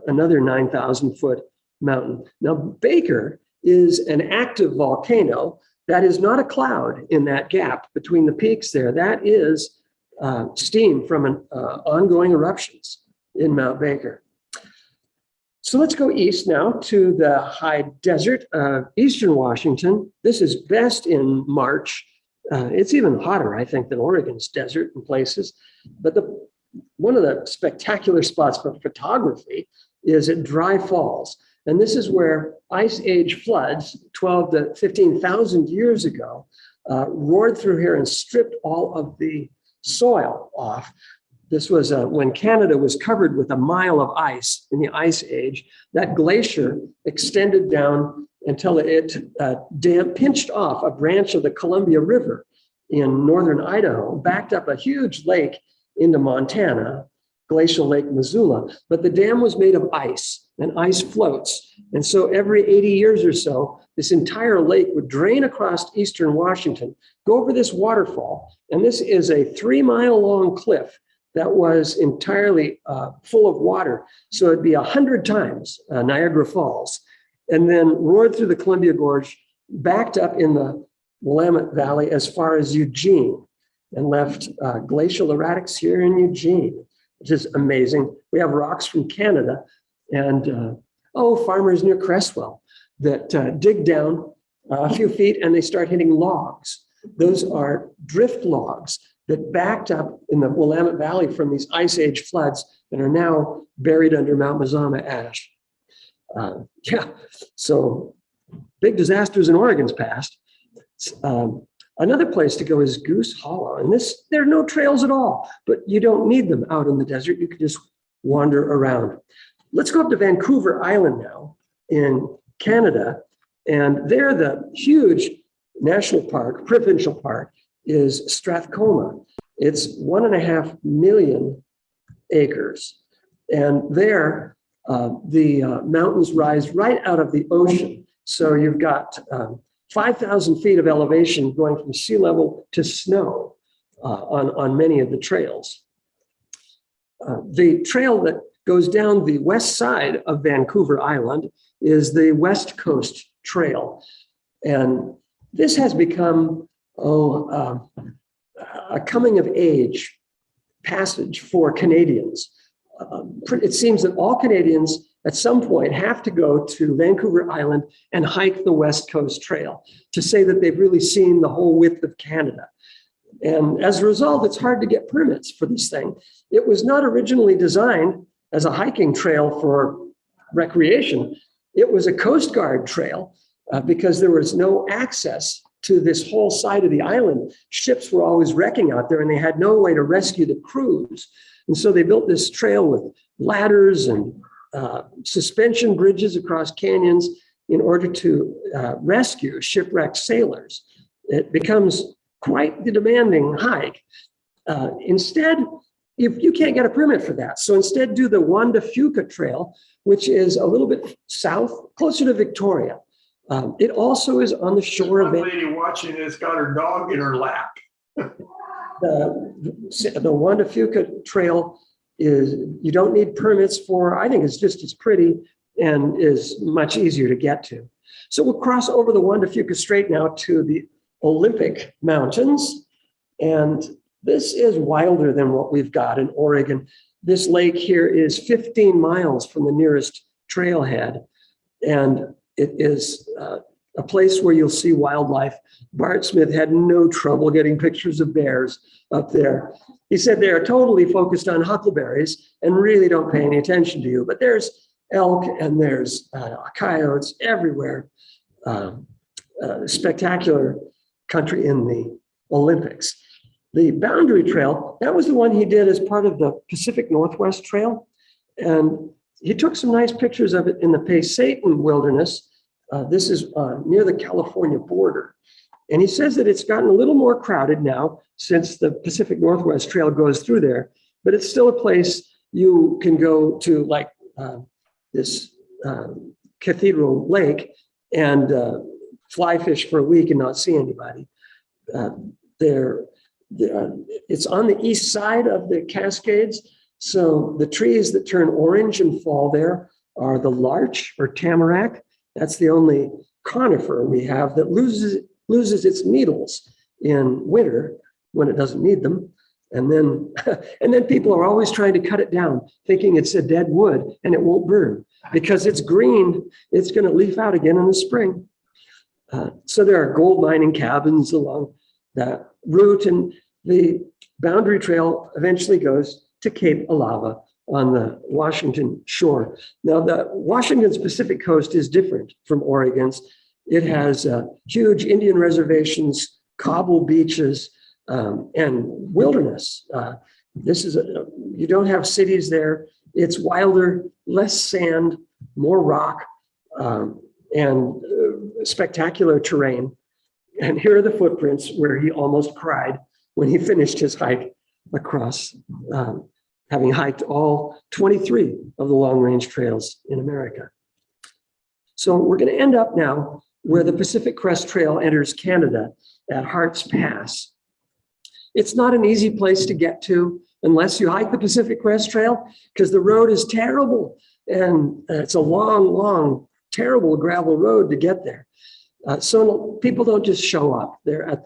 another 9,000 foot mountain. Now, Baker is an active volcano. That is not a cloud in that gap between the peaks there. That is steam from ongoing eruptions in Mount Baker. So let's go east now to the high desert of eastern Washington. This is best in March. It's even hotter, I think, than Oregon's desert in places. But one of the spectacular spots for photography is at Dry Falls. And this is where ice age floods 12 to 15,000 years ago roared through here and stripped all of the soil off. This was when Canada was covered with a mile of ice in the ice age. That glacier extended down until it pinched off a branch of the Columbia River in northern Idaho, backed up a huge lake into Montana, Glacial Lake Missoula. But the dam was made of ice, and ice floats. And so every 80 years or so, this entire lake would drain across eastern Washington, go over this waterfall. And this is a 3-mile-long cliff that was entirely full of water. So it'd be 100 times Niagara Falls, and then roared through the Columbia Gorge, backed up in the Willamette Valley as far as Eugene, and left glacial erratics here in Eugene, which is amazing. We have rocks from Canada and farmers near Cresswell that dig down a few feet and they start hitting logs. Those are drift logs that backed up in the Willamette Valley from these ice age floods and are now buried under Mount Mazama ash. So big disasters in Oregon's past. Another place to go is Goose Hollow. And there are no trails at all, but you don't need them out in the desert. You can just wander around. Let's go up to Vancouver Island now in Canada. And there the huge national park, provincial park, is Strathcona. It's 1.5 million acres. And there the mountains rise right out of the ocean. So you've got 5,000 feet of elevation going from sea level to snow. on many of the trails. The trail that goes down the west side of Vancouver Island is the West Coast Trail. And this has become a coming of age passage for Canadians. It seems that all Canadians at some point have to go to Vancouver Island and hike the West Coast Trail to say that they've really seen the whole width of Canada. And as a result, it's hard to get permits for this thing. It was not originally designed as a hiking trail for recreation. It was a Coast Guard trail because there was no access to this whole side of the island. Ships were always wrecking out there and they had no way to rescue the crews. And so they built this trail with ladders and suspension bridges across canyons in order to rescue shipwrecked sailors. It becomes quite the demanding hike. Instead, if you can't get a permit for that, so instead do the Juan de Fuca Trail, which is a little bit south, closer to Victoria. It also is on the shore of. One lady watching has got her dog in her lap. The Juan de Fuca Trail is, you don't need permits for, I think it's just as pretty and is much easier to get to. So we'll cross over the Juan de Fuca Strait now to the Olympic Mountains. And this is wilder than what we've got in Oregon. This lake here is 15 miles from the nearest trailhead. And it is a place where you'll see wildlife. Bart Smith had no trouble getting pictures of bears up there. He said they are totally focused on huckleberries and really don't pay any attention to you. But there's elk and there's coyotes everywhere. Spectacular country in the Olympics. The Boundary Trail, that was the one he did as part of the Pacific Northwest Trail. And he took some nice pictures of it in the Pasayten Wilderness. This is near the California border. And he says that it's gotten a little more crowded now since the Pacific Northwest Trail goes through there, but it's still a place you can go to, like this Cathedral Lake and fly fish for a week and not see anybody. It's on the east side of the Cascades. So the trees that turn orange and fall there are the larch or tamarack. That's the only conifer we have that loses its needles in winter when it doesn't need them. And then people are always trying to cut it down, thinking it's a dead wood and it won't burn because it's green. It's going to leaf out again in the spring. So there are gold mining cabins along that route, and the Boundary Trail eventually goes to Cape Alava on the Washington shore. Now, the Washington's Pacific coast is different from Oregon's. It has huge Indian reservations, cobble beaches, and wilderness. You don't have cities there. It's wilder, less sand, more rock, and spectacular terrain. And here are the footprints where he almost cried when he finished his hike across, having hiked all 23 of the long-range trails in America. So we're going to end up now where the Pacific Crest Trail enters Canada at Hart's Pass. It's not an easy place to get to unless you hike the Pacific Crest Trail, because the road is terrible and it's a long, terrible gravel road to get there. So people don't just show up. They're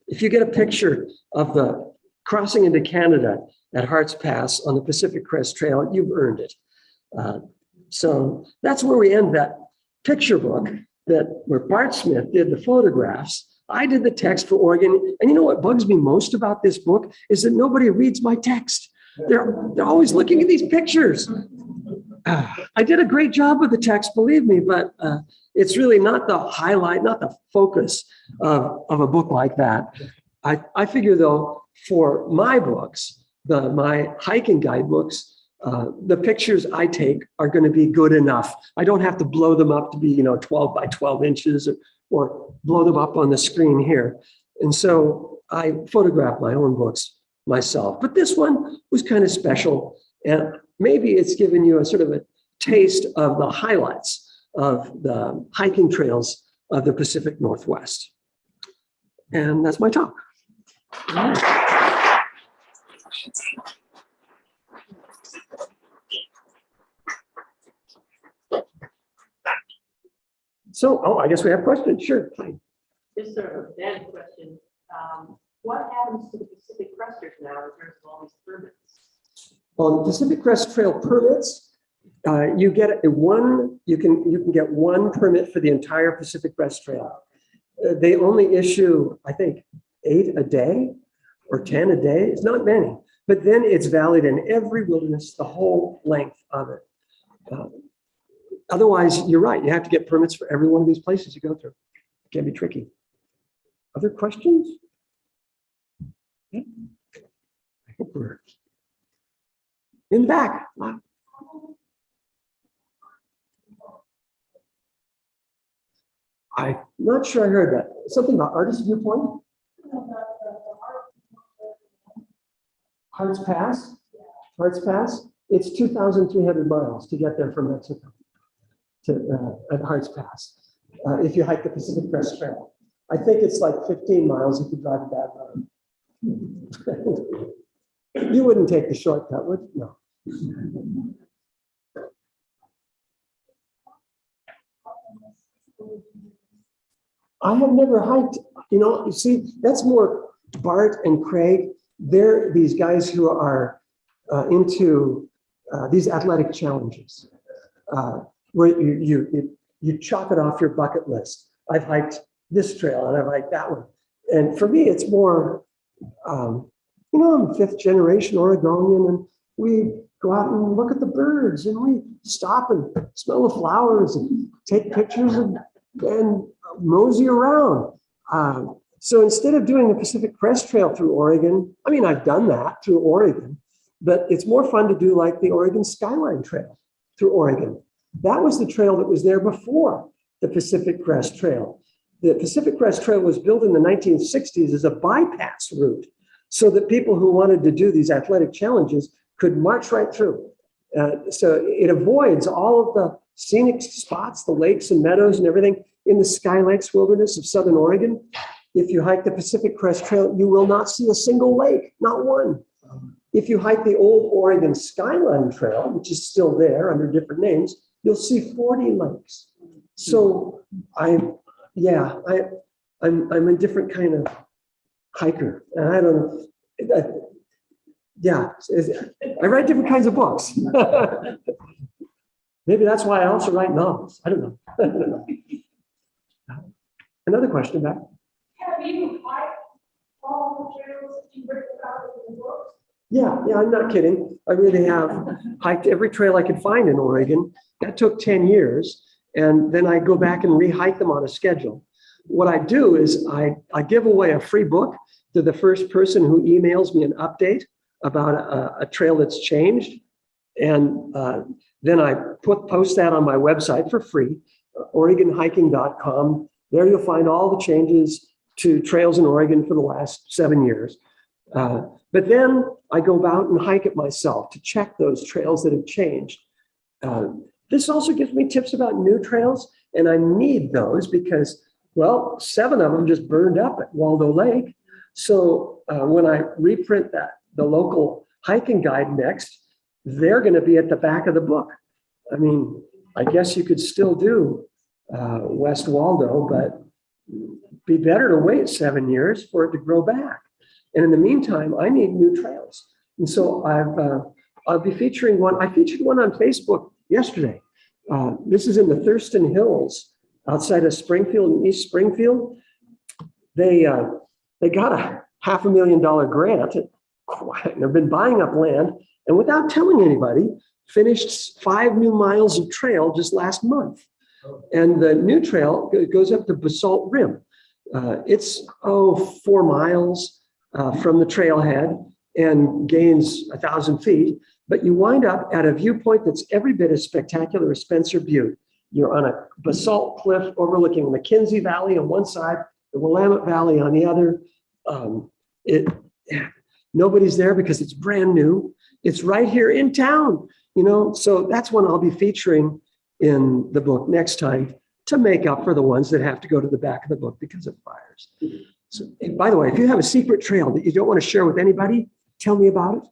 if you get a picture of the crossing into Canada at Hart's Pass on the Pacific Crest Trail, you've earned it. So that's where we end that picture book where Bart Smith did the photographs. I did the text for Oregon. And you know what bugs me most about this book is that nobody reads my text. They're always looking at these pictures. I did a great job with the text, believe me, but it's really not the highlight, not the focus of a book like that. I figure, though, for my books, my hiking guidebooks, the pictures I take are going to be good enough. I don't have to blow them up to be, 12 by 12 inches or blow them up on the screen here. And so I photograph my own books myself. But this one was kind of special. And maybe it's given you a sort of a taste of the highlights of the hiking trails of the Pacific Northwest. And that's my talk. So, oh, I guess we have questions. Sure. Fine. Just sort of a bad question. What happens to the Pacific Cresters now in terms of all these permits? On Pacific Crest Trail permits, you get you can get one permit for the entire Pacific Crest Trail. They only issue, I think, 8 a day or 10 a day. It's not many, but then it's valid in every wilderness, the whole length of it. Otherwise, you're right. You have to get permits for every one of these places you go through. It can be tricky. Other questions? I think we're in the back. Wow. I'm not sure I heard that. Something about artist viewpoint? Hearts Pass? Hearts Pass? It's 2,300 miles to get there from Mexico to at Hearts Pass. If you hike the Pacific Crest Trail. I think it's like 15 miles if you drive a bad road. You wouldn't take the shortcut, would you? No. I have never hiked, you see, that's more Bart and Craig. They're these guys who are into these athletic challenges where you chalk it off your bucket list. I've hiked this trail and I've hiked that one. And for me, it's more, I'm a 5th generation Oregonian, and we go out and look at the birds, and we stop and smell the flowers and take pictures and mosey around. So instead of doing the Pacific Crest Trail through Oregon, I mean, I've done that through Oregon, but it's more fun to do like the Oregon Skyline Trail through Oregon. That was the trail that was there before the Pacific Crest Trail. The Pacific Crest Trail was built in the 1960s as a bypass route so that people who wanted to do these athletic challenges could march right through. So it avoids all of the scenic spots, the lakes and meadows and everything in the Sky Lakes wilderness of Southern Oregon. If you hike the Pacific Crest Trail, you will not see a single lake, not one. If you hike the old Oregon Skyline Trail, which is still there under different names, you'll see 40 lakes. So I'm a different kind of hiker. And I don't know. I write different kinds of books. Maybe that's why I also write novels. I don't know. Another question back. Have you hiked all the trails that you written about in the books? Yeah, I'm not kidding. I really have hiked every trail I could find in Oregon. That took 10 years. And then I go back and re-hike them on a schedule. What I do is I give away a free book to the first person who emails me an update about a trail that's changed. And then I post that on my website for free, OregonHiking.com. There you'll find all the changes to trails in Oregon for the last 7 years. But then I go out and hike it myself to check those trails that have changed. This also gives me tips about new trails, and I need those because, well, 7 of them just burned up at Waldo Lake. So when I reprint the local hiking guide next, they're going to be at the back of the book. I mean, I guess you could still do West Waldo, but be better to wait 7 years for it to grow back. And in the meantime, I need new trails. And so I'll be featuring one. I featured one on Facebook yesterday. This is in the Thurston Hills outside of Springfield, in East Springfield. They got a $500,000 grant. They've been buying up land, and without telling anybody, finished 5 new miles of trail just last month. And the new trail goes up to Basalt Rim. It's 4 miles from the trailhead and gains 1,000 feet. But you wind up at a viewpoint that's every bit as spectacular as Spencer Butte. You're on a basalt cliff overlooking the McKenzie Valley on one side, the Willamette Valley on the other. Nobody's there because it's brand new. It's right here in town, so that's one I'll be featuring in the book next time to make up for the ones that have to go to the back of the book because of fires. So, and by the way, if you have a secret trail that you don't want to share with anybody, tell me about it.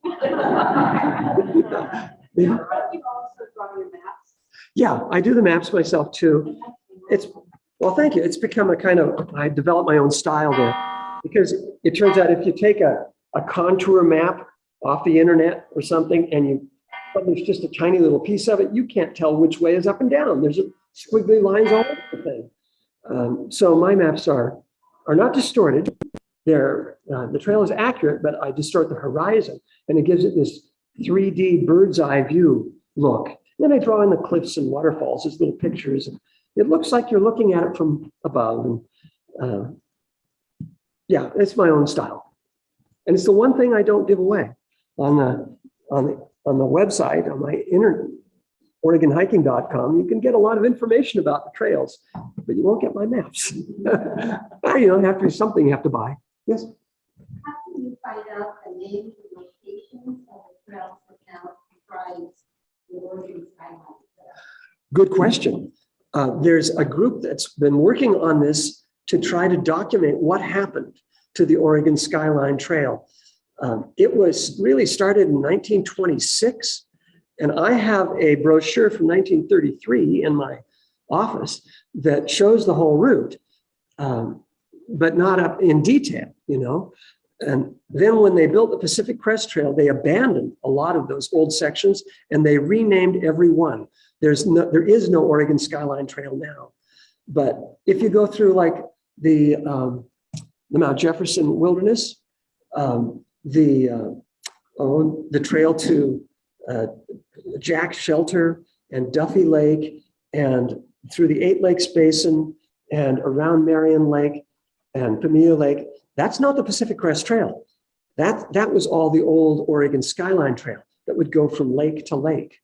You also draw your maps. Yeah, I do the maps myself too. Well, thank you. It's become a kind of, I developed my own style there because it turns out if you take a contour map off the internet or something and you publish just a tiny little piece of it, you can't tell which way is up and down. There's squiggly lines all over the thing. So my maps are not distorted. The trail is accurate, but I distort the horizon and it gives it this 3D bird's eye view look. Then I draw in the cliffs and waterfalls as little pictures. It looks like you're looking at it from above. And yeah, it's my own style. And it's the one thing I don't give away on the website, on my OregonHiking.com. You can get a lot of information about the trails, but you won't get my maps. Have to be something you have to buy. Yes. How can you find out the names and locations of the trails that now comprise the Oregon Skyline? Good question. There's a group that's been working on this to try to document what happened to the Oregon Skyline Trail. It was really started in 1926, and I have a brochure from 1933 in my office that shows the whole route, but not up in detail, And then when they built the Pacific Crest Trail, they abandoned a lot of those old sections and they renamed every one. There is no Oregon Skyline Trail now. But if you go through like the Mount Jefferson Wilderness, the trail to Jack Shelter and Duffy Lake and through the 8 Lakes Basin and around Marion Lake and Pamea Lake, that's not the Pacific Crest Trail. That was all the old Oregon Skyline Trail that would go from lake to lake.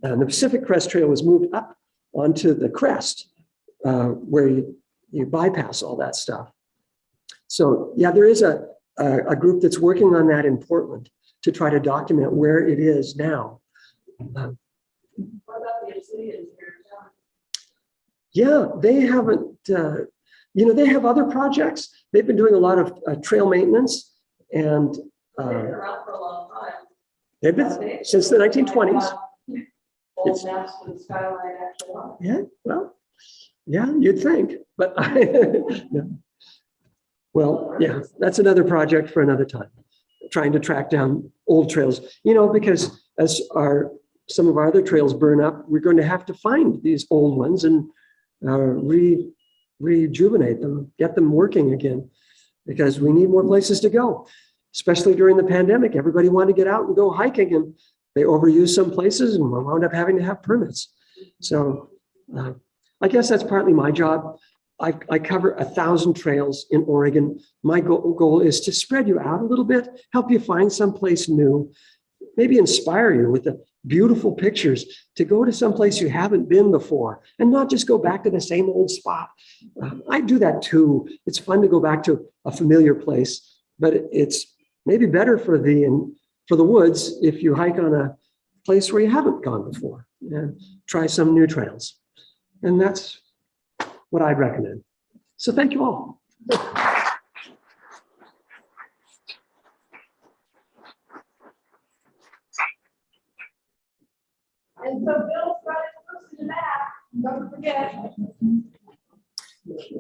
And the Pacific Crest Trail was moved up onto the crest where you bypass all that stuff. So yeah, there is a group that's working on that in Portland to try to document where it is now. What about the Obsidians here in town? Yeah, they haven't, they have other projects. They've been doing a lot of trail maintenance and They've been around for a long time. they've been since the 1920s. Old maps with the skyline actually on. Yeah, well, yeah, you'd think, but yeah. Well, yeah, that's another project for another time, trying to track down old trails, because as some of our other trails burn up, we're going to have to find these old ones and rejuvenate them, get them working again, because we need more places to go, especially during the pandemic. Everybody wanted to get out and go hiking and they overused some places and wound up having to have permits. So I guess that's partly my job. I cover 1,000 trails in Oregon. My goal is to spread you out a little bit, help you find someplace new, maybe inspire you with the beautiful pictures to go to someplace you haven't been before and not just go back to the same old spot. I do that too. It's fun to go back to a familiar place, but it's maybe better for the woods if you hike on a place where you haven't gone before and try some new trails. And that's what I'd recommend. So thank you all. And so Bill's got his books in the back. Don't forget.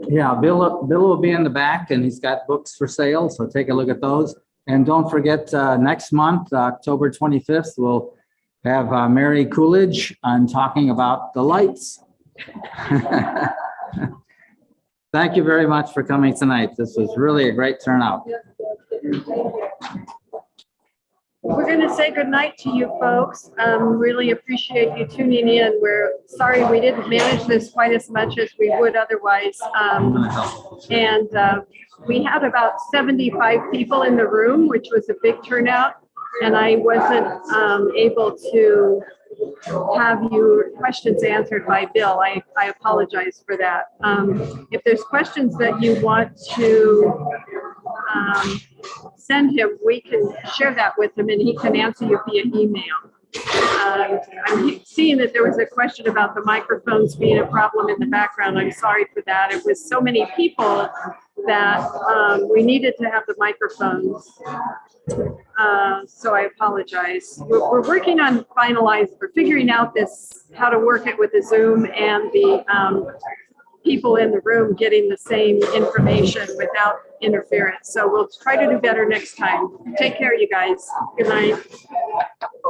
Yeah, Bill will be in the back and he's got books for sale. So take a look at those. And don't forget next month, October 25th, we'll have Mary Coolidge on talking about the lights. Thank you very much for coming tonight. This was really a great turnout. We're going to say goodnight to you folks. Really appreciate you tuning in. We're sorry we didn't manage this quite as much as we would otherwise. And we had about 75 people in the room, which was a big turnout. And I wasn't able to have your questions answered by Bill. I apologize for that. If there's questions that you want to send him, we can share that with him and he can answer you via email. I'm seeing that there was a question about the microphones being a problem in the background. I'm sorry for that. It was so many people that we needed to have the microphones. So I apologize. We're working on we're figuring out how to work it with the Zoom and the people in the room getting the same information without interference. So we'll try to do better next time. Take care, you guys. Good night.